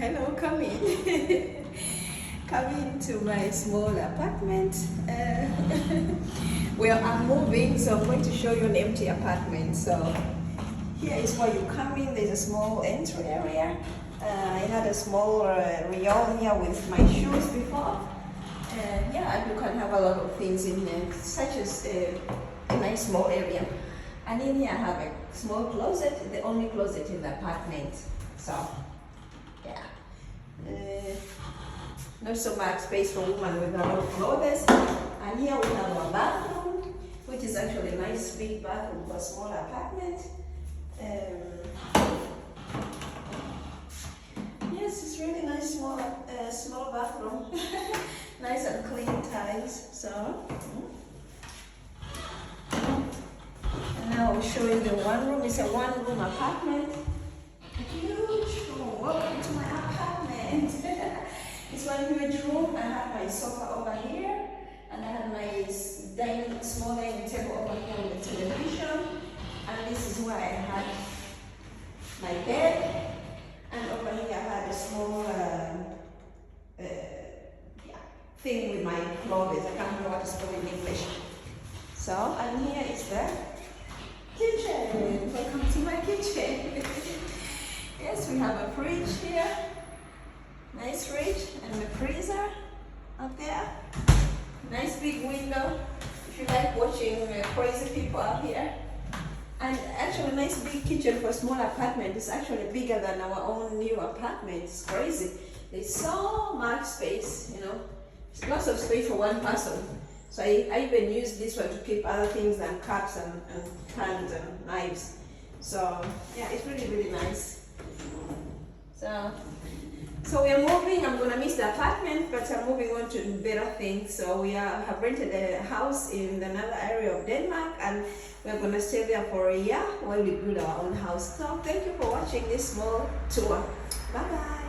Hello, come in. Come into my small apartment. Well, I'm moving, so I'm going to show you an empty apartment. So here is where you come in. There's a small entry area. I had a small rayon here with my shoes before. Yeah, you can have a lot of things in there, such as a nice small area. And in here I have a small closet, the only closet in the apartment. So, yeah. Not so much space for women with a lot of clothes. And here we have our bathroom, which is actually a nice big bathroom for a small apartment. Yes, it's really nice small bathroom. Nice and clean tiles. So, and now I'll show you the one room. It's a one-room apartment. A huge room. Welcome to my apartment. It's one huge room. I have my sofa over here, and I have my small dining table over here with the television. And this is where I had my bed. And over here I had a small thing with my clothes. I can't remember what it's called in English. So, and here is the kitchen. Welcome to my kitchen. Yes, we have a fridge here. Nice fridge and a freezer up there. Nice big window if you like watching crazy people up here. And actually nice big kitchen for a small apartment. It's actually bigger than our own new apartment. It's crazy. There's so much space, you know. It's lots of space for one person. So I even use this one to keep other things than cups and pans and knives. So yeah, it's really, really nice. So we are moving. I'm gonna miss the apartment, but I'm moving on to better things. So we have rented a house in another area of Denmark, and we're gonna stay there for a year while we build our own house. So thank you for watching this small tour. Bye bye.